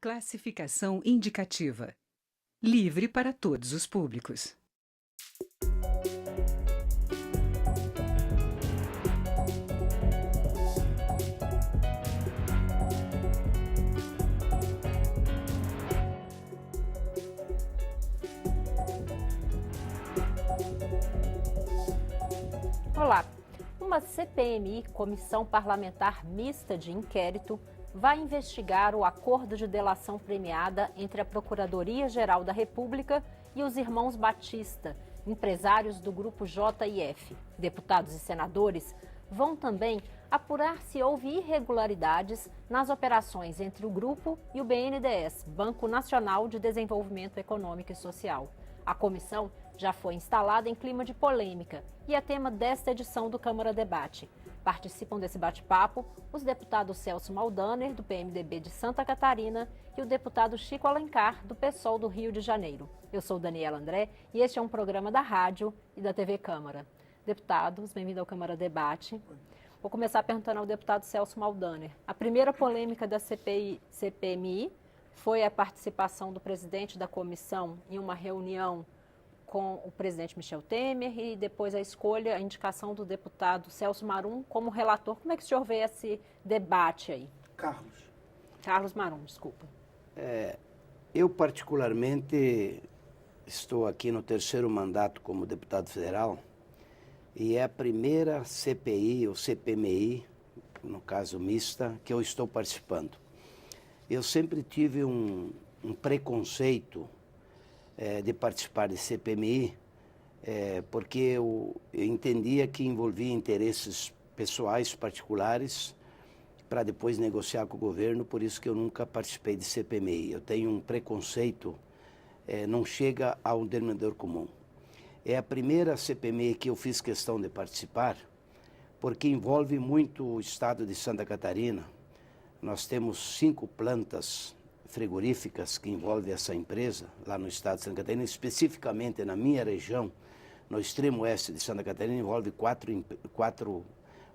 Classificação indicativa. Livre para todos os públicos. Olá! Uma CPMI, Comissão Parlamentar Mista de Inquérito, vai investigar o acordo de delação premiada entre a Procuradoria-Geral da República e os irmãos Batista, empresários do Grupo JIF. Deputados e senadores vão também apurar se houve irregularidades nas operações entre o grupo e o BNDES, Banco Nacional de Desenvolvimento Econômico e Social. A comissão já foi instalada em clima de polêmica e é tema desta edição do Câmara Debate. Participam desse bate-papo os deputados Celso Maldaner, do PMDB de Santa Catarina, e o deputado Chico Alencar, do PSOL do Rio de Janeiro. Eu sou Daniela André e este é um programa da rádio e da TV Câmara. Deputados, bem-vindo ao Câmara Debate. Vou começar perguntando ao deputado Celso Maldaner. A primeira polêmica da CPMI foi a participação do presidente da comissão em uma reunião com o presidente Michel Temer e depois a escolha, a indicação do deputado Celso Marum como relator. Como é que o senhor vê esse debate aí? Carlos Marum, desculpa. Eu particularmente estou aqui no terceiro mandato como deputado federal e é a primeira CPI ou CPMI, no caso mista, que eu estou participando. Eu sempre tive um preconceito de participar de CPMI, porque eu entendia que envolvia interesses pessoais, particulares, para depois negociar com o governo, por isso que eu nunca participei de CPMI. Eu tenho um preconceito, não chega ao denominador comum. É a primeira CPMI que eu fiz questão de participar, porque envolve muito o estado de Santa Catarina. Nós temos 5 plantas frigoríficas que envolvem essa empresa, lá no estado de Santa Catarina, especificamente na minha região, no extremo oeste de Santa Catarina, envolve 4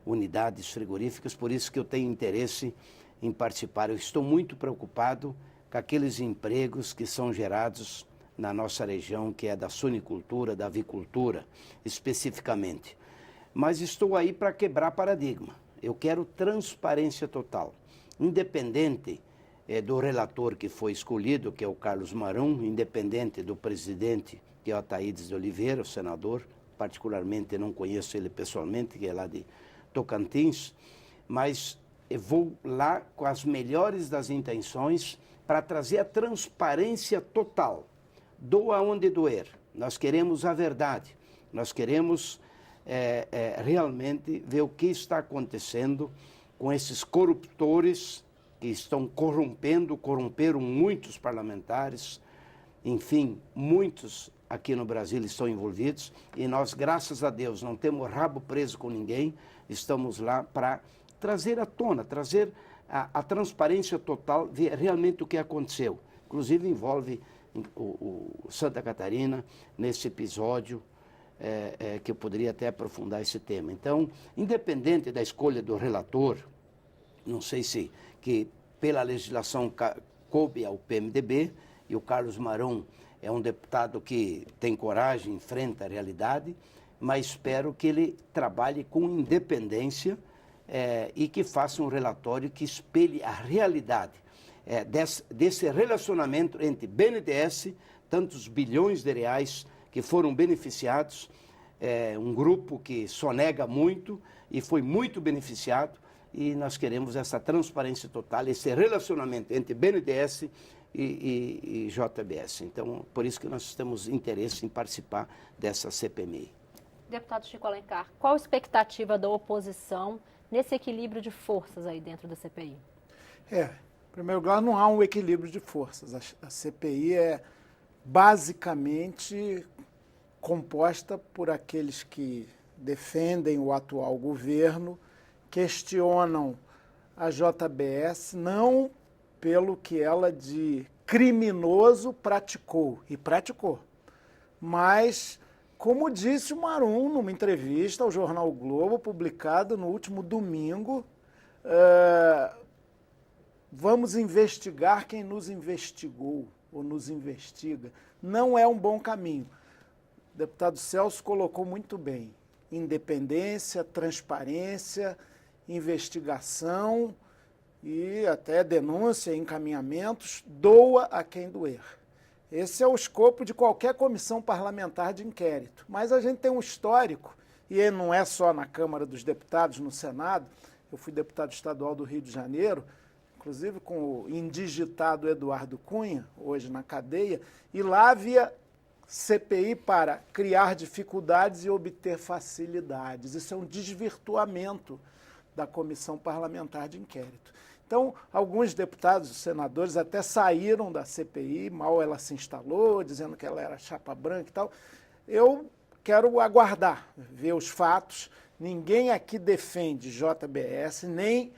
unidades frigoríficas, por isso que eu tenho interesse em participar. Eu estou muito preocupado com aqueles empregos que são gerados na nossa região, que é da suinicultura, da avicultura, especificamente. Mas estou aí para quebrar paradigma. Eu quero transparência total, independente do relator que foi escolhido, que é o Carlos Marum, independente do presidente, que é o Ataídes de Oliveira, o senador, particularmente não conheço ele pessoalmente, que é lá de Tocantins, mas eu vou lá com as melhores das intenções para trazer a transparência total. Doa onde doer. Nós queremos a verdade, nós queremos realmente ver o que está acontecendo com esses corruptores que estão corromperam muitos parlamentares, enfim, muitos aqui no Brasil estão envolvidos e nós, graças a Deus, não temos rabo preso com ninguém, estamos lá para trazer à tona, trazer a transparência total, ver realmente o que aconteceu. Inclusive envolve o Santa Catarina nesse episódio, que eu poderia até aprofundar esse tema. Então, independente da escolha do relator, não sei se que pela legislação coube ao PMDB, e o Carlos Marum é um deputado que tem coragem, enfrenta a realidade, mas espero que ele trabalhe com independência e que faça um relatório que espelhe a realidade desse relacionamento entre BNDES, tantos bilhões de reais que foram beneficiados, um grupo que sonega muito e foi muito beneficiado, e nós queremos essa transparência total, esse relacionamento entre BNDES e JBS. Então, por isso que nós temos interesse em participar dessa CPMI. Deputado Chico Alencar, qual a expectativa da oposição nesse equilíbrio de forças aí dentro da CPI? Em primeiro lugar, não há um equilíbrio de forças. A CPI é basicamente composta por aqueles que defendem o atual governo, questionam a JBS não pelo que ela de criminoso praticou, mas, como disse o Marum numa entrevista ao jornal o Globo, publicada no último domingo, vamos investigar quem nos investigou ou nos investiga, não é um bom caminho. O deputado Celso colocou muito bem: independência, transparência, investigação e até denúncia, encaminhamentos, doa a quem doer. Esse é o escopo de qualquer comissão parlamentar de inquérito. Mas a gente tem um histórico, e não é só na Câmara dos Deputados, no Senado. Eu fui deputado estadual do Rio de Janeiro, inclusive com o indigitado Eduardo Cunha, hoje na cadeia, e lá havia CPI para criar dificuldades e obter facilidades. Isso é um desvirtuamento da comissão parlamentar de inquérito. Então, alguns deputados e senadores até saíram da CPI, mal ela se instalou, dizendo que ela era chapa branca e tal. Eu quero aguardar, ver os fatos. Ninguém aqui defende JBS, nem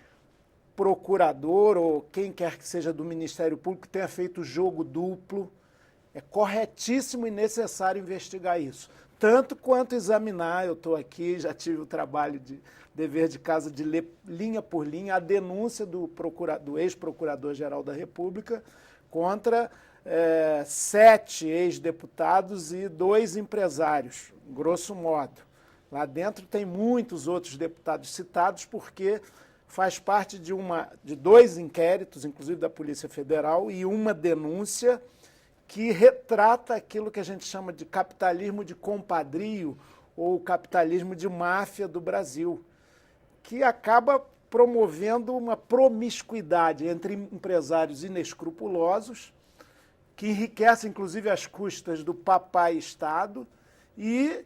procurador ou quem quer que seja do Ministério Público tenha feito jogo duplo. É corretíssimo e necessário investigar isso. Tanto quanto examinar, eu estou aqui, já tive o trabalho de dever de casa de ler linha por linha a denúncia do ex-procurador-geral da República contra 7 ex-deputados e 2 empresários, grosso modo. Lá dentro tem muitos outros deputados citados porque faz parte de 2 inquéritos, inclusive da Polícia Federal, e uma denúncia que retrata aquilo que a gente chama de capitalismo de compadrio ou capitalismo de máfia do Brasil, que acaba promovendo uma promiscuidade entre empresários inescrupulosos, que enriquecem inclusive às custas do papai Estado, e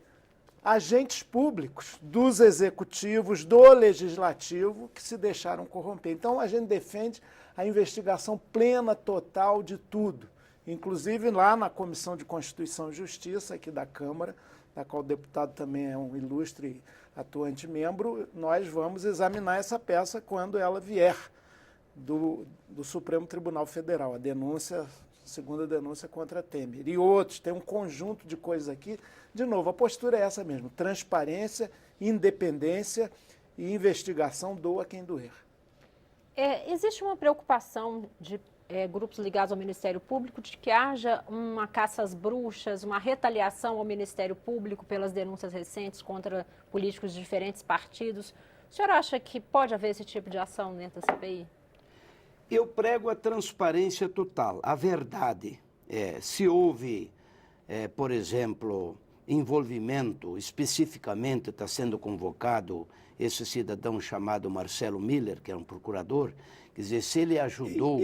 agentes públicos, dos executivos, do legislativo, que se deixaram corromper. Então, a gente defende a investigação plena, total de tudo. Inclusive, lá na Comissão de Constituição e Justiça, aqui da Câmara, da qual o deputado também é um ilustre atuante membro, nós vamos examinar essa peça quando ela vier do Supremo Tribunal Federal, a denúncia, segunda denúncia contra Temer. E outros, tem um conjunto de coisas aqui. De novo, a postura é essa mesmo: transparência, independência e investigação, doa quem doer. Existe uma preocupação de grupos ligados ao Ministério Público de que haja uma caça às bruxas, uma retaliação ao Ministério Público pelas denúncias recentes contra políticos de diferentes partidos. O senhor acha que pode haver esse tipo de ação dentro da CPI? Eu prego a transparência total, a verdade. Se houve, por exemplo, envolvimento, especificamente está sendo convocado esse cidadão chamado Marcelo Miller, que é um procurador, quer dizer, se ele ajudou...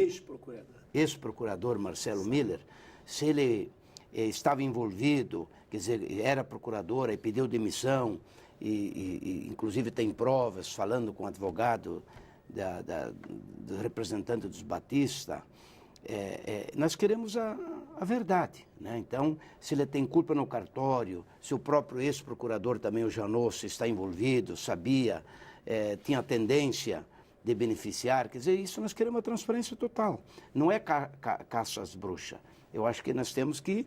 Ex-procurador Marcelo Miller, se ele estava envolvido, quer dizer, era procurador e pediu demissão, e inclusive tem provas falando com o advogado do representante dos Batista, nós queremos a verdade, né? Então, se ele tem culpa no cartório, se o próprio ex-procurador também, o Janot, está envolvido, sabia, tinha tendência de beneficiar, quer dizer, isso nós queremos a transparência total. Não é caça às bruxas. Eu acho que nós temos que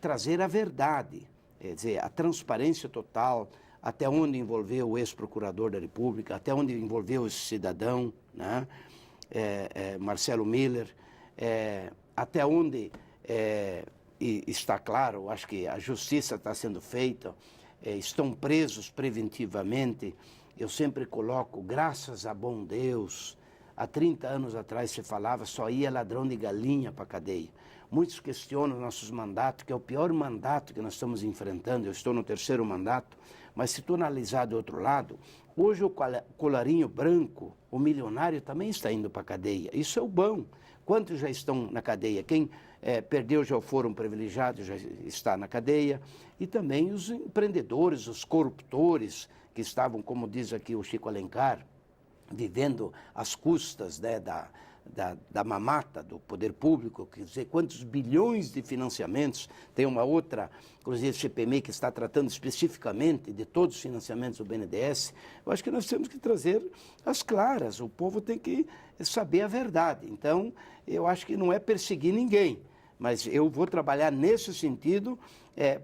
trazer a verdade, quer dizer, a transparência total, até onde envolveu o ex-procurador da República, até onde envolveu esse cidadão, né? Marcelo Miller, até onde está claro, acho que a justiça está sendo feita, estão presos preventivamente. Eu sempre coloco, graças a bom Deus, há 30 anos atrás se falava, só ia ladrão de galinha para a cadeia. Muitos questionam nossos mandatos, que é o pior mandato que nós estamos enfrentando. Eu estou no 3º mandato, mas se tu analisar do outro lado, hoje o colarinho branco, o milionário também está indo para a cadeia. Isso é o bom. Quantos já estão na cadeia? Quem perdeu já foram privilegiados, já está na cadeia. E também os empreendedores, os corruptores, que estavam, como diz aqui o Chico Alencar, vivendo às custas, né, da mamata do poder público, quer dizer, quantos bilhões de financiamentos. Tem uma outra, inclusive CPMI, que está tratando especificamente de todos os financiamentos do BNDES. Eu acho que nós temos que trazer as claras, o povo tem que saber a verdade. Então, eu acho que não é perseguir ninguém, mas eu vou trabalhar nesse sentido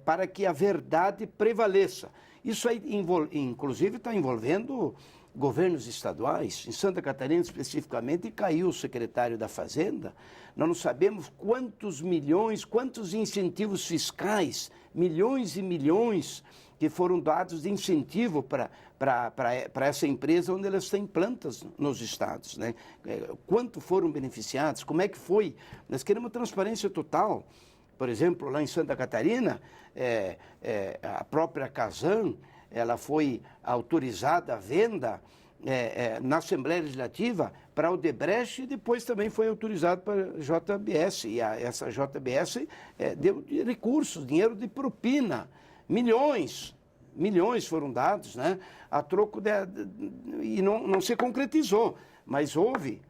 para que a verdade prevaleça. Isso aí, inclusive, está envolvendo governos estaduais, em Santa Catarina especificamente, caiu o secretário da Fazenda. Nós não sabemos quantos milhões, quantos incentivos fiscais, milhões e milhões que foram dados de incentivo para essa empresa onde elas têm plantas nos estados, né? Quanto foram beneficiados, como é que foi? Nós queremos transparência total. Por exemplo, lá em Santa Catarina, a própria Casan, ela foi autorizada a venda na Assembleia Legislativa para a Odebrecht e depois também foi autorizado para a JBS. E essa JBS deu recursos, dinheiro de propina, milhões foram dados, né, a troco e não se concretizou, mas houve,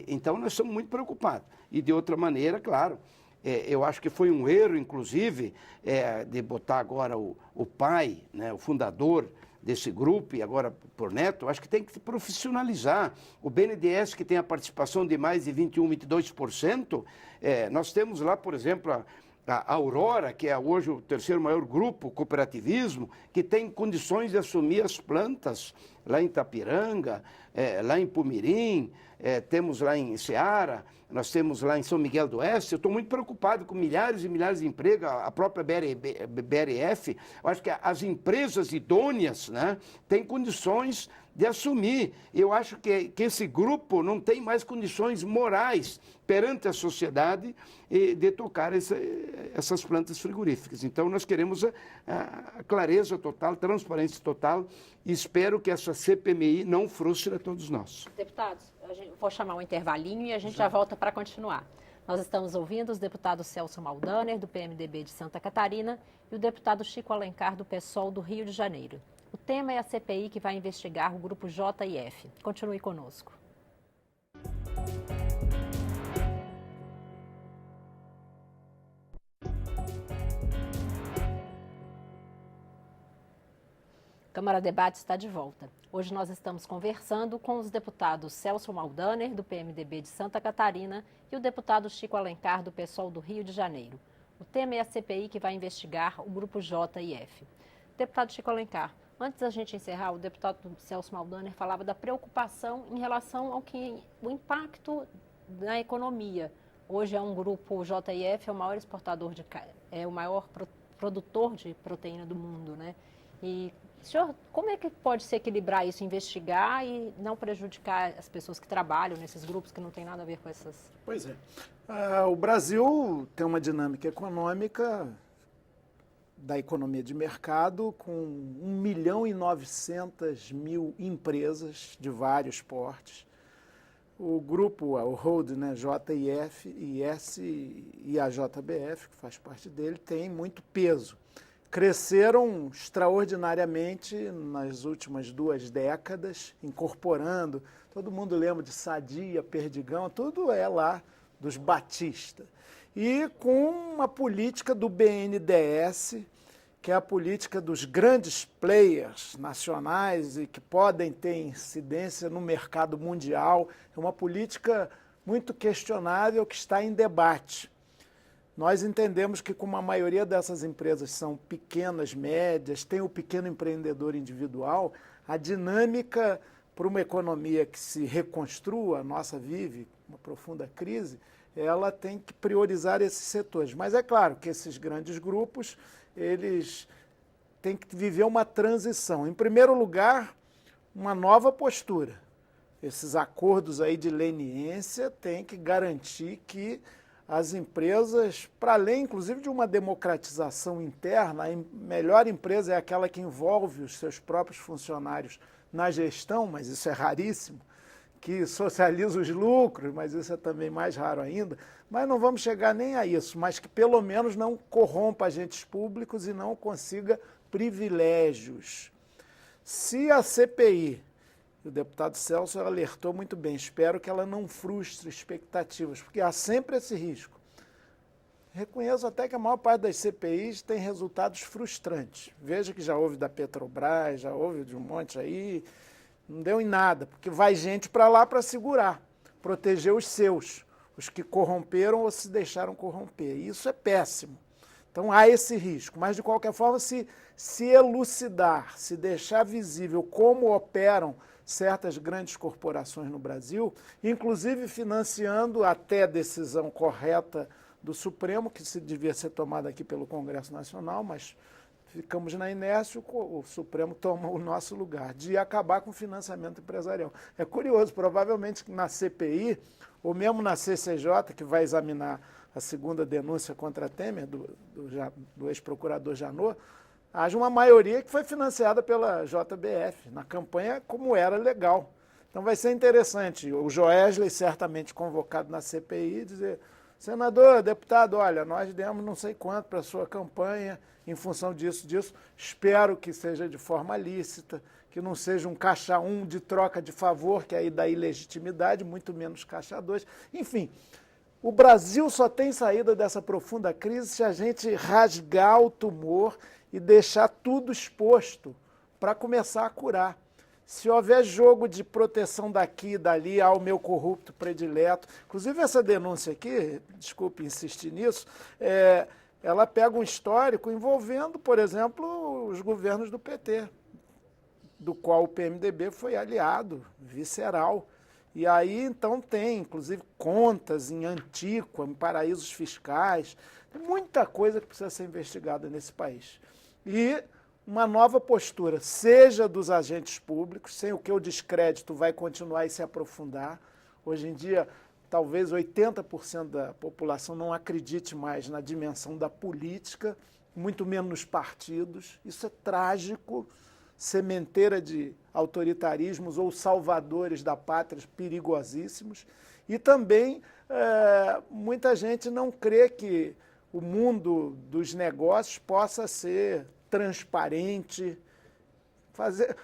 então nós estamos muito preocupados. E de outra maneira, claro, eu acho que foi um erro, inclusive, de botar agora o pai, né, o fundador desse grupo, e agora por Neto, acho que tem que se profissionalizar. O BNDES, que tem a participação de mais de 21%, 22%, nós temos lá, por exemplo, a Aurora, que é hoje o terceiro maior grupo cooperativismo, que tem condições de assumir as plantas lá em Itapiranga, lá em Pumirim, temos lá em Ceará, nós temos lá em São Miguel do Oeste. Eu estou muito preocupado com milhares e milhares de empregos, a própria BRF. Eu acho que as empresas idôneas, né, têm condições de assumir. Eu acho que esse grupo não tem mais condições morais perante a sociedade de tocar essas plantas frigoríficas. Então, nós queremos a clareza total, transparência total, e espero que essa CPMI não frustre a todos nós. Deputados, vou chamar um intervalinho e a gente já volta para continuar. Nós estamos ouvindo os deputados Celso Maldaner, do PMDB de Santa Catarina, e o deputado Chico Alencar, do PSOL do Rio de Janeiro. O tema é a CPI que vai investigar o grupo JF. Continue conosco. Câmara Debate está de volta. Hoje nós estamos conversando com os deputados Celso Maldaner, do PMDB de Santa Catarina, e o deputado Chico Alencar, do PSOL do Rio de Janeiro. O tema é a CPI que vai investigar o grupo JF. Deputado Chico Alencar, antes da gente encerrar, o deputado Celso Maldaner falava da preocupação em relação ao o impacto na economia. Hoje é um grupo, o JF é o maior exportador é o maior produtor de proteína do mundo, né? E, senhor, como é que pode se equilibrar isso, investigar e não prejudicar as pessoas que trabalham nesses grupos que não tem nada a ver com essas... Pois é. O Brasil tem uma dinâmica econômica da economia de mercado com 1.900.000 empresas de vários portes. O grupo, o Hold, né, JIF, IS e a JBF, que faz parte dele, tem muito peso. Cresceram extraordinariamente nas últimas 2 décadas, incorporando, todo mundo lembra de Sadia, Perdigão, tudo é lá dos Batista. E com uma política do BNDES, que é a política dos grandes players nacionais e que podem ter incidência no mercado mundial, é uma política muito questionável que está em debate. Nós entendemos que, como a maioria dessas empresas são pequenas, médias, tem o pequeno empreendedor individual, a dinâmica para uma economia que se reconstrua, a nossa vive uma profunda crise, ela tem que priorizar esses setores. Mas é claro que esses grandes grupos, eles têm que viver uma transição. Em primeiro lugar, uma nova postura. Esses acordos aí de leniência têm que garantir que as empresas, para além, inclusive, de uma democratização interna, a melhor empresa é aquela que envolve os seus próprios funcionários na gestão, mas isso é raríssimo, que socializa os lucros, mas isso é também mais raro ainda. Mas não vamos chegar nem a isso, mas que pelo menos não corrompa agentes públicos e não consiga privilégios. Se a CPI, o deputado Celso alertou muito bem, espero que ela não frustre expectativas, porque há sempre esse risco. Reconheço até que a maior parte das CPIs tem resultados frustrantes. Veja que já houve da Petrobras, já houve de um monte aí, não deu em nada, porque vai gente para lá para segurar, proteger os seus, os que corromperam ou se deixaram corromper. E isso é péssimo. Então há esse risco, mas de qualquer forma, se elucidar, se deixar visível como operam certas grandes corporações no Brasil, inclusive financiando, até decisão correta do Supremo, que se devia ser tomada aqui pelo Congresso Nacional, mas ficamos na inércia, o Supremo toma o nosso lugar, de acabar com o financiamento empresarial. É curioso, provavelmente na CPI, ou mesmo na CCJ, que vai examinar a segunda denúncia contra Temer, do ex-procurador Janot, haja uma maioria que foi financiada pela JBF, na campanha como era legal. Então vai ser interessante, o Joesley certamente convocado na CPI, dizer, senador, deputado, olha, nós demos não sei quanto para a sua campanha, em função disso, espero que seja de forma lícita, que não seja um caixa 1 de troca de favor, que aí dá ilegitimidade, muito menos caixa 2. Enfim, o Brasil só tem saída dessa profunda crise se a gente rasgar o tumor e deixar tudo exposto para começar a curar. Se houver jogo de proteção daqui e dali ao meu corrupto predileto, inclusive essa denúncia aqui, desculpe insistir nisso, ela pega um histórico envolvendo, por exemplo, os governos do PT, do qual o PMDB foi aliado, visceral. E aí, então, tem, inclusive, contas em Antíqua, em paraísos fiscais, tem muita coisa que precisa ser investigada nesse país. E uma nova postura, seja dos agentes públicos, sem o que o descrédito vai continuar e se aprofundar. Hoje em dia, talvez 80% da população não acredite mais na dimensão da política, muito menos nos partidos. Isso é trágico, sementeira de autoritarismos ou salvadores da pátria perigosíssimos. E também muita gente não crê que o mundo dos negócios possa ser transparente.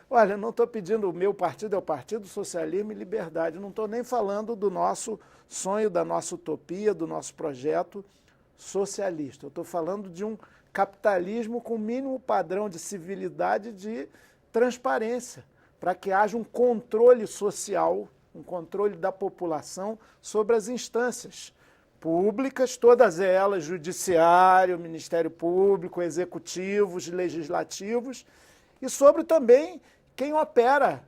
Olha, não estou pedindo, o meu partido é o Partido Socialismo e Liberdade, não estou nem falando do nosso sonho, da nossa utopia, do nosso projeto socialista. Eu estou falando de um capitalismo com o mínimo padrão de civilidade e de transparência, para que haja um controle social, um controle da população sobre as instâncias públicas, todas elas, judiciário, Ministério Público, executivos, legislativos, e sobre também quem opera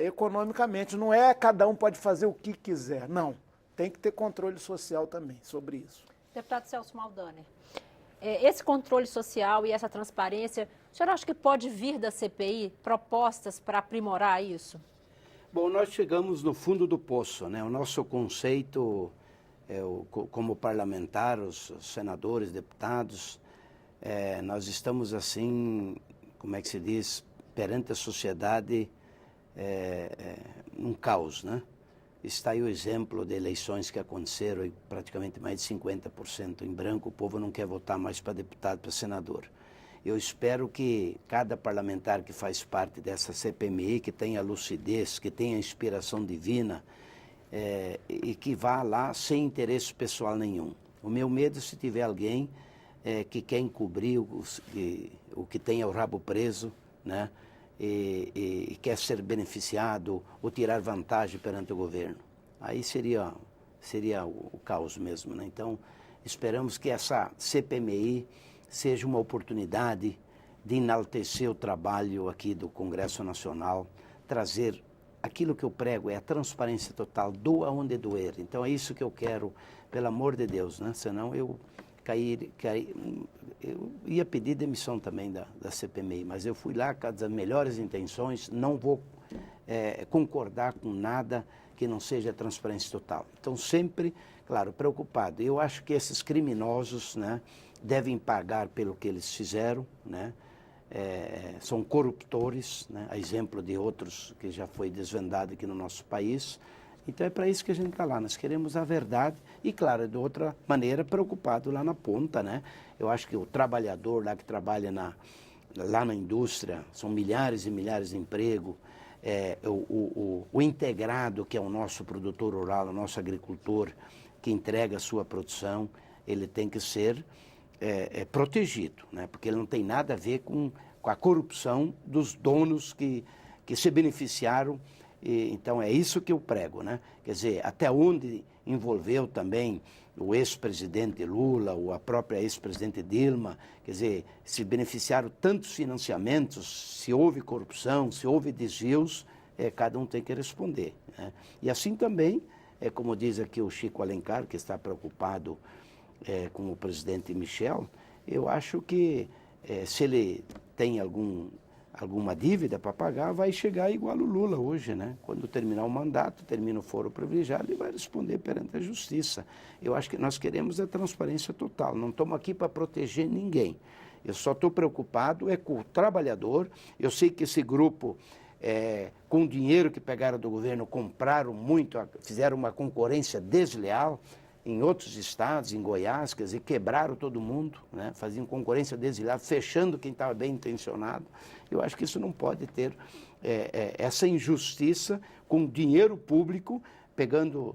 economicamente. Não é cada um pode fazer o que quiser, não. Tem que ter controle social também sobre isso. Deputado Celso Maldaner, esse controle social e essa transparência, o senhor acha que pode vir da CPI propostas para aprimorar isso? Bom, nós chegamos no fundo do poço, né? O nosso conceito, como parlamentar, os senadores, deputados, nós estamos assim, como é que se diz, perante a sociedade, um caos, né? Está aí o exemplo de eleições que aconteceram, e praticamente mais de 50% em branco, o povo não quer votar mais para deputado, para senador. Eu espero que cada parlamentar que faz parte dessa CPMI, que tenha lucidez, que tenha inspiração divina, e que vá lá sem interesse pessoal nenhum. O meu medo é se tiver alguém que quer encobrir o que tem o rabo preso, né? E quer ser beneficiado ou tirar vantagem perante o governo. Aí seria o caos mesmo, né? Então, esperamos que essa CPMI seja uma oportunidade de enaltecer o trabalho aqui do Congresso Nacional, trazer aquilo que eu prego, é a transparência total, doa onde doer. Então é isso que eu quero, pelo amor de Deus, né? Senão eu eu ia pedir demissão também da CPMI, mas eu fui lá com as melhores intenções, não vou concordar com nada que não seja transparência total. Então sempre, claro, preocupado. Eu acho que esses criminosos, né, devem pagar pelo que eles fizeram, né? São corruptores, né? A exemplo de outros que já foi desvendado aqui no nosso país. Então é para isso que a gente está lá, nós queremos a verdade e, claro, de outra maneira, preocupado lá na ponta, né? Eu acho que o trabalhador lá que trabalha lá na indústria, são milhares e milhares de empregos, o integrado, que é o nosso produtor rural, o nosso agricultor, que entrega a sua produção, ele tem que ser protegido, né? Porque ele não tem nada a ver com a corrupção dos donos que se beneficiaram. Então é isso que eu prego, né? Quer dizer, até onde envolveu também o ex-presidente Lula ou a própria ex-presidente Dilma, quer dizer, se beneficiaram tantos financiamentos, se houve corrupção, se houve desvios, cada um tem que responder, né? E assim também, como diz aqui o Chico Alencar, que está preocupado com o presidente Michel, eu acho que se ele tem alguma dívida para pagar, vai chegar igual o Lula hoje, né? Quando terminar o mandato, termina o foro privilegiado, ele vai responder perante a justiça. Eu acho que nós queremos a transparência total, não estamos aqui para proteger ninguém. Eu só estou preocupado com o trabalhador. Eu sei que esse grupo, com o dinheiro que pegaram do governo, compraram muito, fizeram uma concorrência desleal em outros estados, em Goiás, quer dizer, quebraram todo mundo, né? Faziam concorrência desleal, fechando quem estava bem intencionado. Eu acho que isso não pode ter essa injustiça com dinheiro público, pegando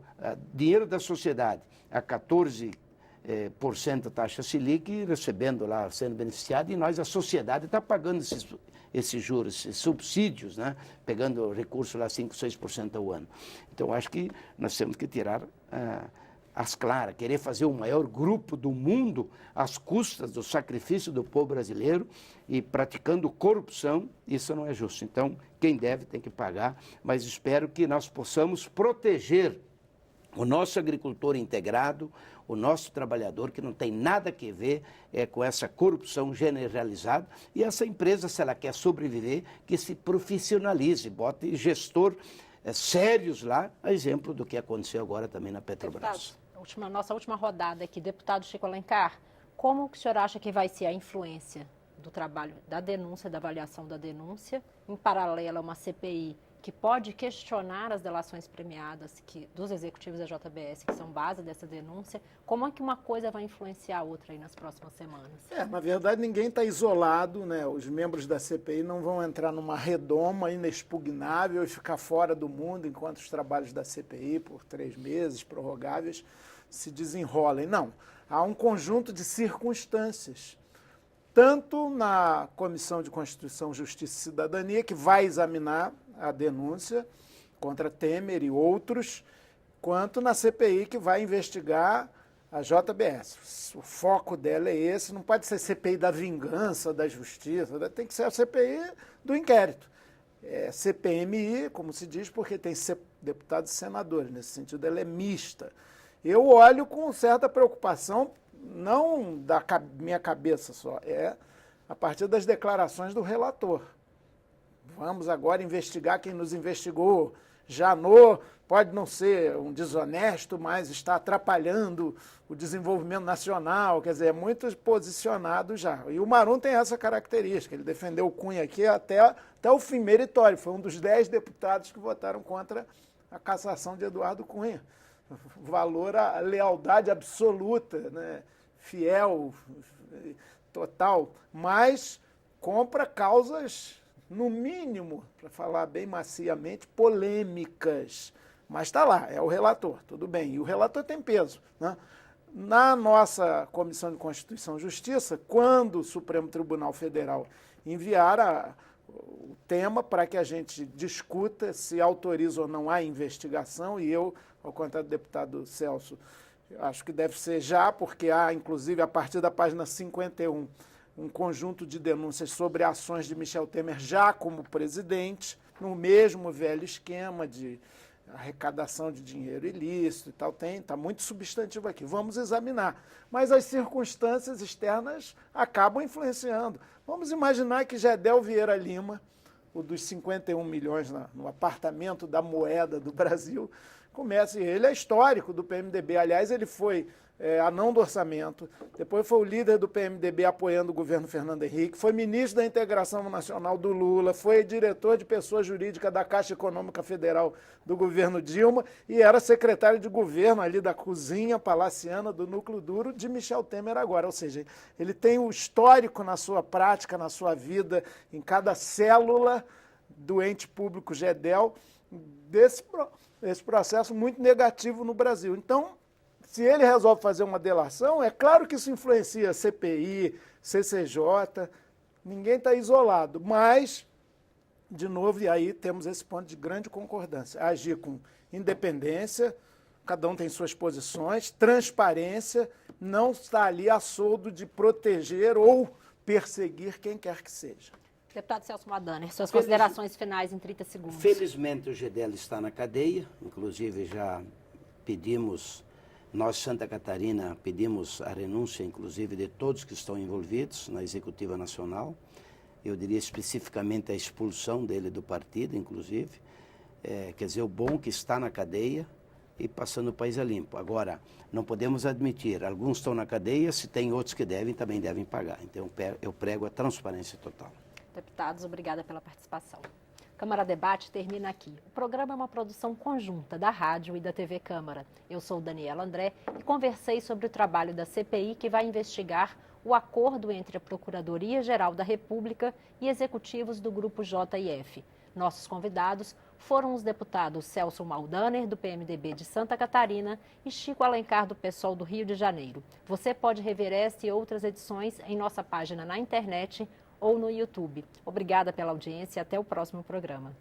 dinheiro da sociedade a 14% taxa Selic, recebendo lá, sendo beneficiado, e nós, a sociedade, está pagando esses juros, esses subsídios, né? Pegando recurso lá 5%, 6% ao ano. Então, acho que nós temos que tirar as claras, querer fazer o maior grupo do mundo às custas do sacrifício do povo brasileiro e praticando corrupção, isso não é justo. Então, quem deve tem que pagar, mas espero que nós possamos proteger o nosso agricultor integrado, o nosso trabalhador, que não tem nada a ver com essa corrupção generalizada, e essa empresa, se ela quer sobreviver, que se profissionalize, bote gestor sérios lá, a exemplo do que aconteceu agora também na Petrobras. Deputado, nossa última rodada aqui, deputado Chico Alencar, como que o senhor acha que vai ser a influência do trabalho da denúncia, da avaliação da denúncia, em paralelo a uma CPI que pode questionar as delações premiadas dos executivos da JBS, que são base dessa denúncia? Como é que uma coisa vai influenciar a outra aí nas próximas semanas? Na verdade, ninguém está isolado, né? Os membros da CPI não vão entrar numa redoma inexpugnável e ficar fora do mundo enquanto os trabalhos da CPI, por 3 meses, prorrogáveis, se desenrolem. Não, há um conjunto de circunstâncias, tanto na Comissão de Constituição, Justiça e Cidadania, que vai examinar a denúncia contra Temer e outros, quanto na CPI, que vai investigar a JBS. O foco dela é esse, não pode ser CPI da vingança, da justiça, tem que ser a CPI do inquérito. CPMI, como se diz, porque tem deputados e senadores, nesse sentido ela é mista. Eu olho com certa preocupação, não da minha cabeça só, a partir das declarações do relator. Vamos agora investigar quem nos investigou. Janot pode não ser um desonesto, mas está atrapalhando o desenvolvimento nacional, quer dizer, é muito posicionado já. E o Marum tem essa característica, ele defendeu o Cunha aqui até o fim, meritório, foi um dos 10 deputados que votaram contra a cassação de Eduardo Cunha. Valor à lealdade absoluta, né? Fiel, total, mas compra causas, no mínimo, para falar bem maciamente, polêmicas. Mas está lá, é o relator, tudo bem. E o relator tem peso, né? Na nossa Comissão de Constituição e Justiça, quando o Supremo Tribunal Federal enviar o tema para que a gente discuta se autoriza ou não a investigação, e eu, ao contrário do deputado Celso, acho que deve ser já, porque há, inclusive, a partir da página 51, um conjunto de denúncias sobre ações de Michel Temer já como presidente, no mesmo velho esquema de arrecadação de dinheiro ilícito e tal, está muito substantivo aqui. Vamos examinar. Mas as circunstâncias externas acabam influenciando. Vamos imaginar que Gedel Vieira Lima, o dos 51 milhões no apartamento da moeda do Brasil, comece, ele é histórico do PMDB, aliás, ele foi anão do orçamento, depois foi o líder do PMDB apoiando o governo Fernando Henrique, foi ministro da Integração Nacional do Lula, foi diretor de pessoa jurídica da Caixa Econômica Federal do governo Dilma e era secretário de governo ali da cozinha palaciana do núcleo duro de Michel Temer agora, ou seja, ele tem o histórico na sua prática, na sua vida, em cada célula do ente público Gedel, desse processo muito negativo no Brasil. Então, se ele resolve fazer uma delação, é claro que isso influencia CPI, CCJ, ninguém está isolado, mas, de novo, e aí temos esse ponto de grande concordância, agir com independência, cada um tem suas posições, transparência, não está ali a soldo de proteger ou perseguir quem quer que seja. Deputado Celso Maldaner, suas considerações finais em 30 segundos. Felizmente o Gedel está na cadeia, inclusive já pedimos, nós Santa Catarina pedimos a renúncia inclusive de todos que estão envolvidos na Executiva Nacional, eu diria especificamente a expulsão dele do partido, inclusive, quer dizer, o bom que está na cadeia e passando o país a limpo. Agora, não podemos admitir, alguns estão na cadeia, se tem outros que devem, também devem pagar. Então, eu prego a transparência total. Deputados, obrigada pela participação. Câmara Debate termina aqui. O programa é uma produção conjunta da Rádio e da TV Câmara. Eu sou Daniela André e conversei sobre o trabalho da CPI que vai investigar o acordo entre a Procuradoria-Geral da República e executivos do Grupo JF. Nossos convidados foram os deputados Celso Maldaner, do PMDB de Santa Catarina, e Chico Alencar, do PSOL do Rio de Janeiro. Você pode rever esta e outras edições em nossa página na internet ou no YouTube. Obrigada pela audiência e até o próximo programa.